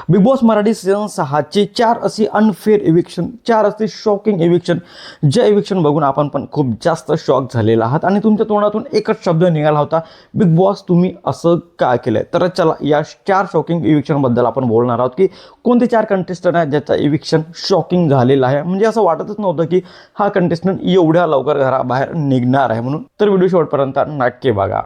Big boss Marathi season 6चे 4 असे unfair eviction, 4 असे shocking eviction, जे इविक्शन बघून आपण पण खूप जास्त शॉक झालेला आहात आणि तुमच्या तोंडातून एकच शब्द निघाला होता, बिग बॉस तुम्ही असं का केलंय. तर चला या 4 शॉकिंग इविक्शन बद्दल आपण बोलणार आहोत की कोणते 4 कंटेस्टंट आहेत ज्याचा इविक्शन शॉकिंग झालेला आहे. म्हणजे असं वाटतच नव्हतं की हा कंटेस्टंट एवढ्या लवकर घराबाहेर निघणार आहे म्हणून. तर व्हिडिओ शेवटपर्यंत नक्की बघा.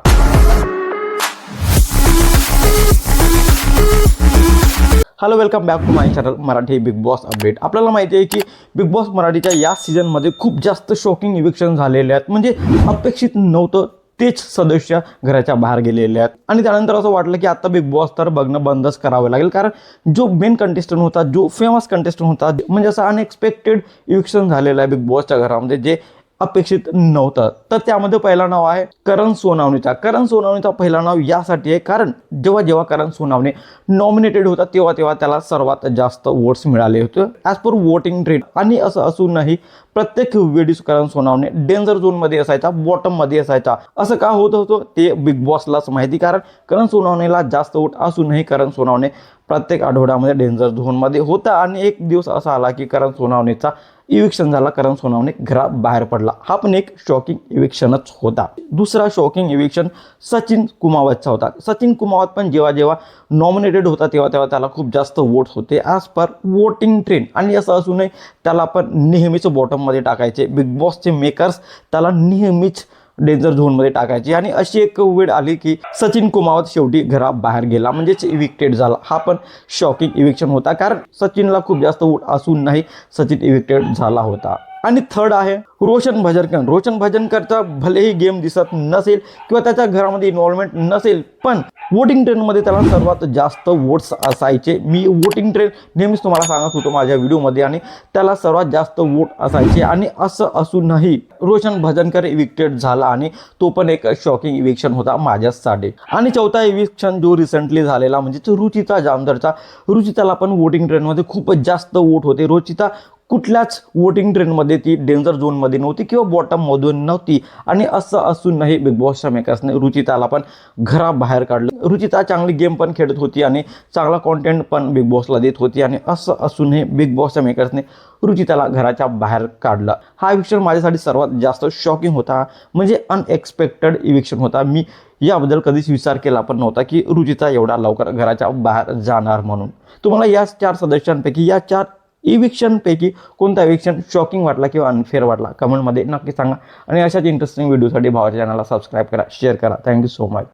Hello, welcome back to my channel Marathi Bigg Boss update. आपल्याला माहिती आहे की बिग बॉस मराठीच्या या सीझनमध्ये खूप जास्त शॉकिंग इविक्शन झालेले आहेत. म्हणजे अपेक्षित नव्हतं तेच सदस्य घराच्या बाहेर गेलेले आहेत आणि त्यानंतर असं वाटलं की आता बिग बॉस तर बघणं बंदच करावं लागेल, कारण जो मेन कंटेस्टंट होता, जो फेमस कंटेस्टंट होता, म्हणजे असं अनएक्सपेक्टेड इविक्शन झालेलं आहे बिग बॉसच्या घरामध्ये, जे अपेक्षित नव्हतं. तर त्यामध्ये पहिला नाव आहे करण सोनावणेचा. करण सोनावणेचा पहिला नाव यासाठी आहे कारण जेव्हा करण सोनावणे नॉमिनेटेड होता तेव्हा त्याला सर्वात जास्त वोट्स मिळाले होते ॲज पर वोटिंग ट्रेंड. आणि असं असूनही प्रत्येक वेळेस करण सोनावणे डेंजर झोनमध्ये असायचा, बॉटममध्ये असायचा. असं का होत होतं ते बिग बॉसलाच माहिती, कारण करण सोनावणेला जास्त वोट असूनही करण सोनावणे प्रत्येक आठवड्यामध्ये डेंजर झोनमध्ये होता. आणि एक दिवस असा आला की करण सोनावणेचा इविक्शन झाला, करण सोनावणे घराबाहेर पडला. हा पण एक शॉकिंग इविक्शनच होता. दुसरा शॉकिंग इविक्शन सचिन कुमावतचा होता. सचिन कुमावत पण जेव्हा नॉमिनेटेड होता तेव्हा त्याला खूप जास्त वोट्स होते ॲज पर वोटिंग ट्रेंड. आणि असं असूनही त्याला पण नेहमीच बॉटममध्ये टाकायचे. बिग बॉसचे मेकर्स त्याला नेहमीच डेंजर झोनमध्ये टाकायची. आणि अशी एक वेळ आली की सचिन कुमावत शेवटी घराबाहेर गेला, म्हणजेच इविक्टेड झाला. हा पण शॉकिंग इविक्शन होता, कारण सचिनला खूप जास्त वोट असूनही सचिन इविक्टेड झाला होता. आणि थर्ड आहे रोशन भजनकर. रोशन भजनकरचा भलेही गेम दिसत नसेल किंवा त्याच्या घरामध्ये इन्व्हॉल्वमेंट नसेल, पण वोटिंग ट्रेंडमध्ये त्याला सर्वात जास्त वोट्स असायचे. मी वोटिंग ट्रेंड नेहमीच तुम्हाला सांगत होतो माझ्या व्हिडिओमध्ये, आणि त्याला सर्वात जास्त वोट असायचे. आणि असं असूनही रोशन भजनकर इविक्टेड झाला, आणि तो पण एक शॉकिंग इविक्शन होता माझ्यासाठी. आणि चौथा इविक्शन जो रिसेंटली झालेला म्हणजे रुचिता जामदारचा. रुचिताला पण वोटिंग ट्रेंडमध्ये खूपच जास्त वोट होते. रुचिता कुठल्याच वोटिंग ट्रेंडमध्ये ती डेंजर झोनमध्ये नव्हती किंवा बॉटममधून नव्हती. आणि असं असूनही बिग बॉसच्या मेकर्सने रुचिताला पण घराबाहेर काढलं. रुचिता चांगली गेम पण खेळत होती आणि चांगला कॉन्टेंट पण बिग बॉसला देत होती. आणि असं असूनही बिग बॉसच्या मेकर्सने रुचिताला घराच्या बाहेर काढलं. हा इविक्शन माझ्यासाठी सर्वात जास्त शॉकिंग होता, म्हणजे अनएक्सपेक्टेड इविक्शन होता. मी याबद्दल कधीच विचार केला पण नव्हता की रुचिता एवढा लवकर घराच्या बाहेर जाणार म्हणून. तुम्हाला या 4 सदस्यांपैकी, या 4 इविक्शनपैकी कोणता इविक्शन शॉकिंग वाटला किंवा अनफेअर वाटला कमेंटमध्ये नक्की सांगा. आणि अशाच इंटरेस्टिंग व्हिडिओसाठी भावाच्या चॅनलला सबस्क्राईब करा, शेअर करा. Thank you so much.